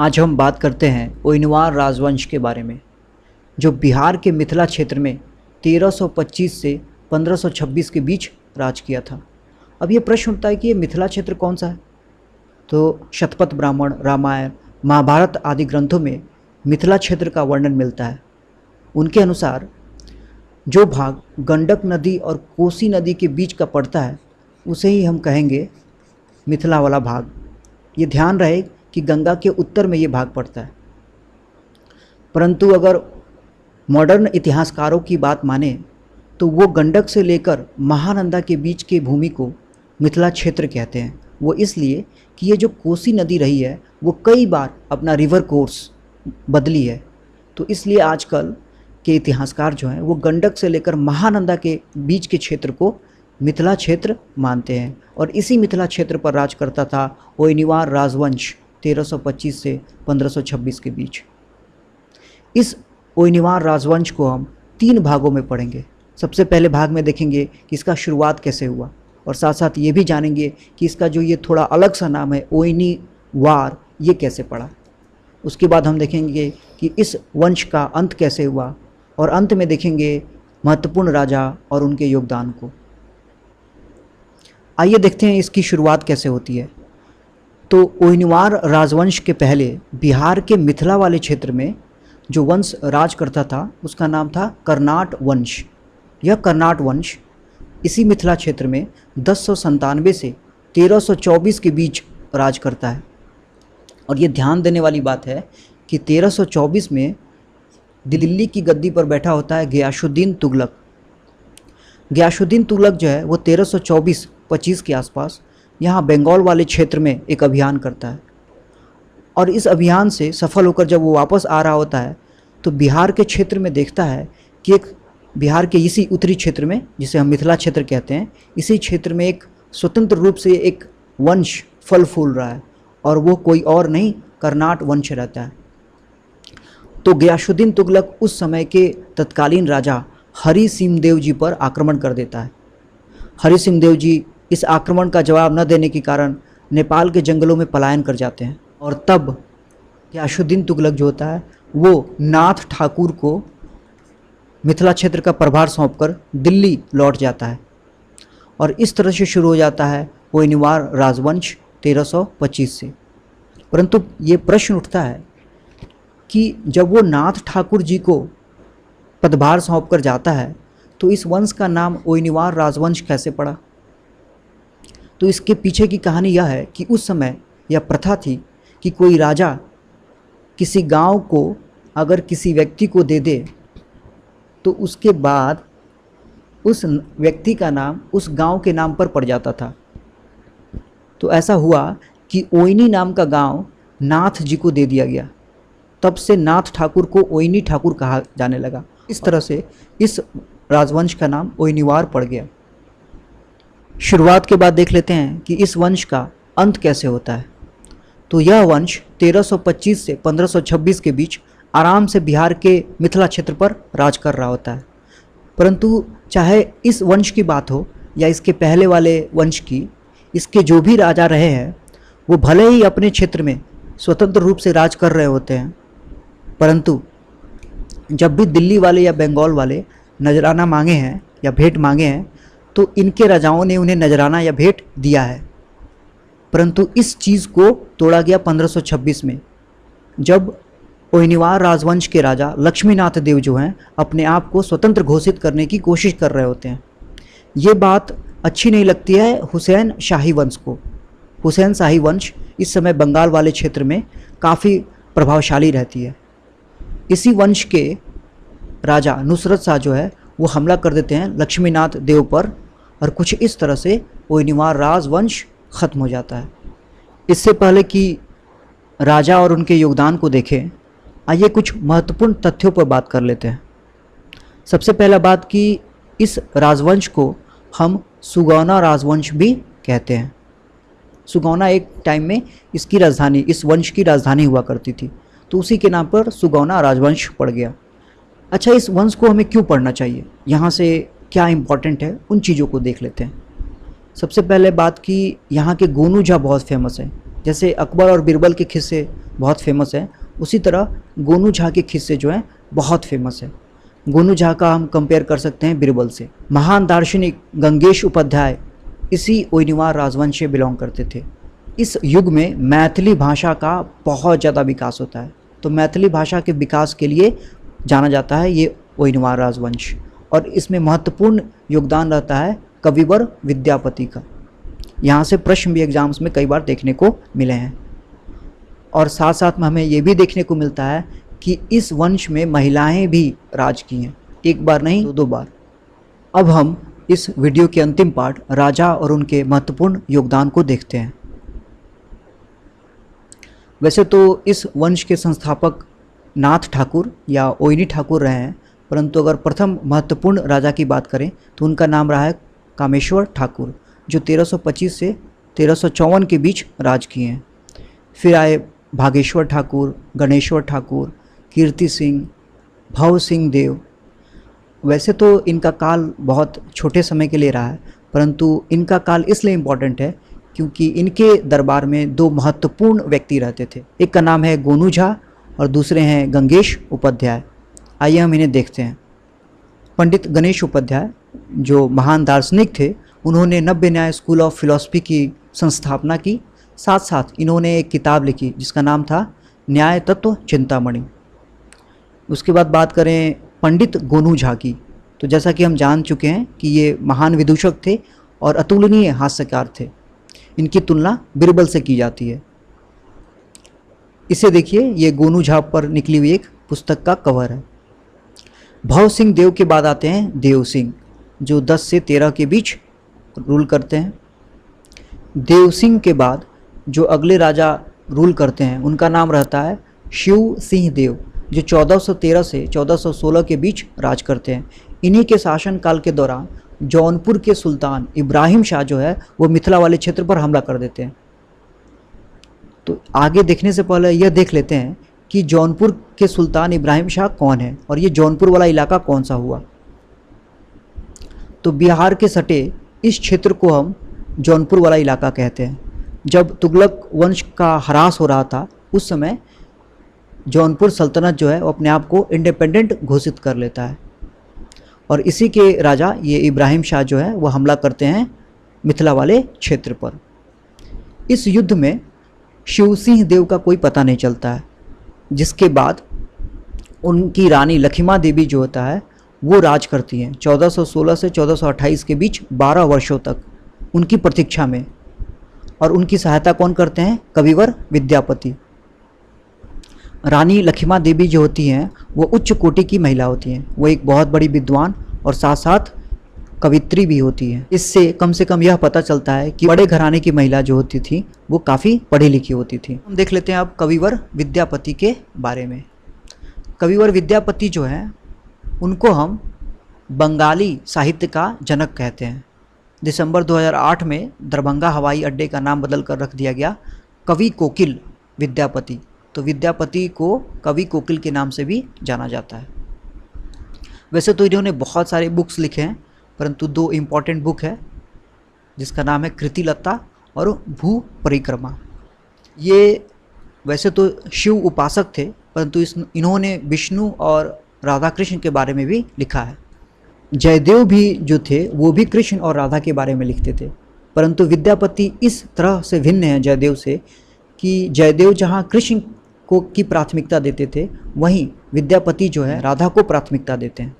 आज हम बात करते हैं ओइनवार राजवंश के बारे में, जो बिहार के मिथिला क्षेत्र में 1325 से 1526 के बीच राज किया था। अब ये प्रश्न उठता है कि ये मिथिला क्षेत्र कौन सा है? तो शतपथ ब्राह्मण, रामायण, महाभारत आदि ग्रंथों में मिथिला क्षेत्र का वर्णन मिलता है। उनके अनुसार जो भाग गंडक नदी और कोसी नदी के बीच का पड़ता है उसे ही हम कहेंगे मिथिला वाला भाग। ये ध्यान रहे कि गंगा के उत्तर में ये भाग पड़ता है। परंतु अगर मॉडर्न इतिहासकारों की बात माने तो वो गंडक से लेकर महानंदा के बीच के भूमि को मिथिला क्षेत्र कहते हैं। वो इसलिए कि ये जो कोसी नदी रही है वो कई बार अपना रिवर कोर्स बदली है, तो इसलिए आजकल के इतिहासकार जो हैं वो गंडक से लेकर महानंदा के बीच के क्षेत्र को मिथिला क्षेत्र मानते हैं। और इसी मिथिला क्षेत्र पर राज करता था ओइनिवार राजवंश 1325 से 1526 के बीच। इस ओइनिवार राजवंश को हम 3 भागों में पढ़ेंगे। सबसे पहले भाग में देखेंगे कि इसका शुरुआत कैसे हुआ, और साथ साथ ये भी जानेंगे कि इसका जो ये थोड़ा अलग सा नाम है ओइनिवार, ये कैसे पड़ा। उसके बाद हम देखेंगे कि इस वंश का अंत कैसे हुआ, और अंत में देखेंगे महत्वपूर्ण राजा और उनके योगदान को। आइए देखते हैं इसकी शुरुआत कैसे होती है। तो ओइनिवार राजवंश के पहले बिहार के मिथिला वाले क्षेत्र में जो वंश राज करता था उसका नाम था कर्नाट वंश। यह कर्नाट वंश इसी मिथिला क्षेत्र में 1097 से 1324 के बीच राज करता है। और ये ध्यान देने वाली बात है कि 1324 में दिल्ली की गद्दी पर बैठा होता है गियासुद्दीन तुगलक। गियासुद्दीन तुगलक जो है वो 1324-25 के आसपास यहाँ बंगाल वाले क्षेत्र में एक अभियान करता है। और इस अभियान से सफल होकर जब वो वापस आ रहा होता है तो बिहार के क्षेत्र में देखता है कि एक बिहार के इसी उत्तरी क्षेत्र में, जिसे हम मिथिला क्षेत्र कहते हैं, इसी क्षेत्र में एक स्वतंत्र रूप से एक वंश फल फूल रहा है, और वो कोई और नहीं कर्नाट वंश रहता है। तो गियासुद्दीन तुगलक उस समय के तत्कालीन राजा हरि सिंहदेव जी पर आक्रमण कर देता है। हरि सिंहदेव जी इस आक्रमण का जवाब न देने के कारण नेपाल के जंगलों में पलायन कर जाते हैं, और तब गियासुद्दीन तुगलक जो होता है वो नाथ ठाकुर को मिथिला क्षेत्र का प्रभार सौंपकर दिल्ली लौट जाता है। और इस तरह से शुरू हो जाता है ओइनिवार राजवंश 1325 से। परंतु ये प्रश्न उठता है कि जब वो नाथ ठाकुर जी को पदभार सौंपकर जाता है तो इस वंश का नाम ओइनिवार राजवंश कैसे पड़ा? तो इसके पीछे की कहानी यह है कि उस समय यह प्रथा थी कि कोई राजा किसी गांव को अगर किसी व्यक्ति को दे दे तो उसके बाद उस व्यक्ति का नाम उस गांव के नाम पर पड़ जाता था। तो ऐसा हुआ कि ओइनी नाम का गांव नाथ जी को दे दिया गया। तब से नाथ ठाकुर को ओइनी ठाकुर कहा जाने लगा। इस तरह से इस राजवंश का नाम ओइनिवार पड़ गया। शुरुआत के बाद देख लेते हैं कि इस वंश का अंत कैसे होता है। तो यह वंश 1325 से 1526 के बीच आराम से बिहार के मिथिला क्षेत्र पर राज कर रहा होता है। परंतु चाहे इस वंश की बात हो या इसके पहले वाले वंश की, इसके जो भी राजा रहे हैं वो भले ही अपने क्षेत्र में स्वतंत्र रूप से राज कर रहे होते हैं, परंतु जब भी दिल्ली वाले या बंगाल वाले नजराना मांगे हैं या भेंट मांगे हैं तो इनके राजाओं ने उन्हें नजराना या भेंट दिया है। परंतु इस चीज़ को तोड़ा गया 1526 में, जब ओइनिवार राजवंश के राजा लक्ष्मीनाथ देव जो हैं अपने आप को स्वतंत्र घोषित करने की कोशिश कर रहे होते हैं। ये बात अच्छी नहीं लगती है हुसैन शाही वंश को। हुसैन शाही वंश इस समय बंगाल वाले क्षेत्र में काफ़ी प्रभावशाली रहती है। इसी वंश के राजा नुसरत शाह जो है वो हमला कर देते हैं लक्ष्मीनाथ देव पर, और कुछ इस तरह से ओइनिवार राजवंश ख़त्म हो जाता है। इससे पहले कि राजा और उनके योगदान को देखें, आइए कुछ महत्वपूर्ण तथ्यों पर बात कर लेते हैं। सबसे पहला बात कि इस राजवंश को हम सुगौना राजवंश भी कहते हैं। सुगौना एक टाइम में इसकी राजधानी, इस वंश की राजधानी हुआ करती थी, तो उसी के नाम पर सुगौना राजवंश पड़ गया। अच्छा, इस वंश को हमें क्यों पढ़ना चाहिए, यहाँ से क्या इम्पोर्टेंट है, उन चीज़ों को देख लेते हैं। सबसे पहले बात कि यहाँ के गोनू झा बहुत फेमस है। जैसे अकबर और बीरबल के किस्से बहुत फेमस हैं, उसी तरह गोनू झा के किस्से जो हैं बहुत फेमस है। गोनू झा का हम कंपेयर कर सकते हैं बीरबल से। महान दार्शनिक गंगेश उपाध्याय इसी ओइनिवार राजवंश से बिलोंग करते थे। इस युग में मैथिली भाषा का बहुत ज़्यादा विकास होता है, तो मैथिली भाषा के विकास के लिए जाना जाता है ये ओइनिवार राजवंश, और इसमें महत्वपूर्ण योगदान रहता है कविवर विद्यापति का। यहाँ से प्रश्न भी एग्जाम्स में कई बार देखने को मिले हैं। और साथ साथ में हमें ये भी देखने को मिलता है कि इस वंश में महिलाएं भी राज की हैं, एक बार नहीं दो बार। अब हम इस वीडियो के अंतिम पार्ट राजा और उनके महत्वपूर्ण योगदान को देखते हैं। वैसे तो इस वंश के संस्थापक नाथ ठाकुर या ओइनी ठाकुर रहे हैं, परंतु अगर प्रथम महत्वपूर्ण राजा की बात करें तो उनका नाम रहा है कामेश्वर ठाकुर, जो 1325 से 1354 के बीच राज किए हैं। फिर आए भागेश्वर ठाकुर, गणेश्वर ठाकुर, कीर्ति सिंह, भव सिंह देव। वैसे तो इनका काल बहुत छोटे समय के लिए रहा है, परंतु इनका काल इसलिए इम्पॉर्टेंट है क्योंकि इनके दरबार में दो महत्वपूर्ण व्यक्ति रहते थे। एक का नाम है गोनू झा और दूसरे हैं गंगेश उपाध्याय। आइए हम इन्हें देखते हैं। पंडित गणेश उपाध्याय जो महान दार्शनिक थे, उन्होंने नव्य न्याय स्कूल ऑफ फिलॉसफी की संस्थापना की। साथ साथ इन्होंने एक किताब लिखी जिसका नाम था न्याय तत्व चिंतामणि। उसके बाद बात करें पंडित गोनू झा की, तो जैसा कि हम जान चुके हैं कि ये महान विदूषक थे और अतुलनीय हास्यकार थे। इनकी तुलना बीरबल से की जाती है। इसे देखिए, ये गोनू झा पर निकली हुई एक पुस्तक का कवर है। भव सिंह देव के बाद आते हैं देव सिंह, जो 10 से 13 के बीच रूल करते हैं। देव सिंह के बाद जो अगले राजा रूल करते हैं उनका नाम रहता है शिव सिंह देव, जो 1413 से 1416 के बीच राज करते हैं। इन्हीं के शासनकाल के दौरान जौनपुर के सुल्तान इब्राहिम शाह जो है वो मिथिला वाले क्षेत्र पर हमला कर देते हैं। तो आगे देखने से पहले यह देख लेते हैं कि जौनपुर के सुल्तान इब्राहिम शाह कौन है और ये जौनपुर वाला इलाका कौन सा हुआ। तो बिहार के सटे इस क्षेत्र को हम जौनपुर वाला इलाका कहते हैं। जब तुगलक वंश का ह्रास हो रहा था उस समय जौनपुर सल्तनत जो है वो अपने आप को इंडिपेंडेंट घोषित कर लेता है, और इसी के राजा ये इब्राहिम शाह जो है वो हमला करते हैं मिथिला वाले क्षेत्र पर। इस युद्ध में शिव सिंह देव का कोई पता नहीं चलता है, जिसके बाद उनकी रानी लखीमा देवी जो होता है वो राज करती हैं 1416 से 1428 के बीच 12 वर्षों तक उनकी प्रतीक्षा में। और उनकी सहायता कौन करते हैं? कविवर विद्यापति। रानी लखीमा देवी जो होती हैं वो उच्च कोटि की महिला होती हैं। वो एक बहुत बड़ी विद्वान और साथ साथ कवित्री भी होती है। इससे कम से कम यह पता चलता है कि बड़े घराने की महिला जो होती थी वो काफ़ी पढ़ी लिखी होती थी। हम देख लेते हैं अब कविवर विद्यापति के बारे में। कविवर विद्यापति जो हैं उनको हम बंगाली साहित्य का जनक कहते हैं। दिसंबर 2008 में दरभंगा हवाई अड्डे का नाम बदल कर रख दिया गया कवि कोकिल विद्यापति। तो विद्यापति को कवि कोकिल के नाम से भी जाना जाता है। वैसे तो इन्होंने बहुत सारे बुक्स लिखे हैं, परंतु दो इम्पॉर्टेंट बुक है जिसका नाम है कृतिलता और भू परिक्रमा। ये वैसे तो शिव उपासक थे, परंतु इन्होंने विष्णु और राधा कृष्ण के बारे में भी लिखा है। जयदेव भी जो थे वो भी कृष्ण और राधा के बारे में लिखते थे, परंतु विद्यापति इस तरह से भिन्न हैं जयदेव से कि जयदेव जहाँ कृष्ण को की प्राथमिकता देते थे, वहीं विद्यापति जो है राधा को प्राथमिकता देते हैं।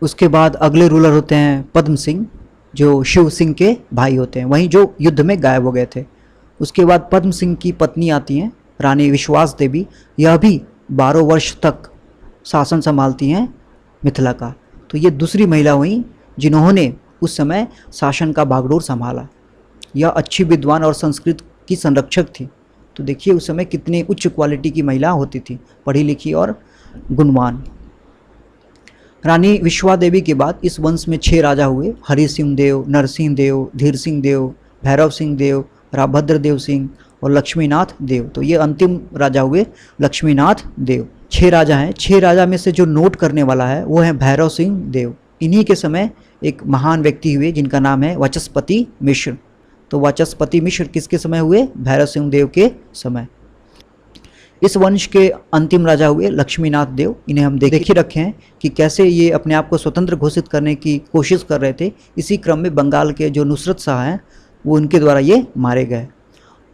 उसके बाद अगले रूलर होते हैं पद्म सिंह, जो शिव सिंह के भाई होते हैं, वहीं जो युद्ध में गायब हो गए थे। उसके बाद पद्म सिंह की पत्नी आती हैं रानी विश्वास देवी। यह भी 12 वर्ष तक शासन संभालती हैं मिथिला का। तो ये दूसरी महिला हुई जिन्होंने उस समय शासन का बागडोर संभाला। यह अच्छी विद्वान और संस्कृत की संरक्षक थी। तो देखिए उस समय कितनी उच्च क्वालिटी की महिला होती थी, पढ़ी लिखी और गुणवान। रानी विश्वा देवी के बाद इस वंश में 6 राजा हुए। हरि सिंह देव, नरसिंह देव, धीर सिंह देव, भैरव सिंह देव, राभद्र देव सिंह और लक्ष्मीनाथ देव। तो ये अंतिम राजा हुए लक्ष्मीनाथ देव। 6 राजा हैं। 6 राजा में से जो नोट करने वाला है वो है भैरव सिंह देव। इन्हीं के समय एक महान व्यक्ति हुए जिनका नाम है वचस्पति मिश्र। तो वाचस्पति मिश्र किसके समय हुए? भैरव सिंह देव के समय। इस वंश के अंतिम राजा हुए लक्ष्मीनाथ देव। इन्हें हम देख ही रखे हैं कि कैसे ये अपने आप को स्वतंत्र घोषित करने की कोशिश कर रहे थे। इसी क्रम में बंगाल के जो नुसरत शाह हैं वो उनके द्वारा ये मारे गए।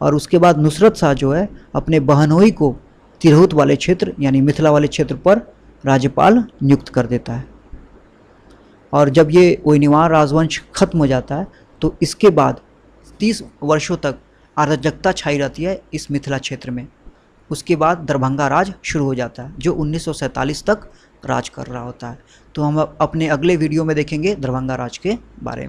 और उसके बाद नुसरत शाह जो है अपने बहनोई को तिरहुत वाले क्षेत्र यानी मिथिला वाले क्षेत्र पर राज्यपाल नियुक्त कर देता है। और जब ये ओइनिवार राजवंश खत्म हो जाता है तो इसके बाद 30 वर्षों तक अराजकता छाई रहती है इस मिथिला क्षेत्र में। उसके बाद दरभंगा राज शुरू हो जाता है जो 1947 तक राज कर रहा होता है। तो हम अपने अगले वीडियो में देखेंगे दरभंगा राज के बारे में।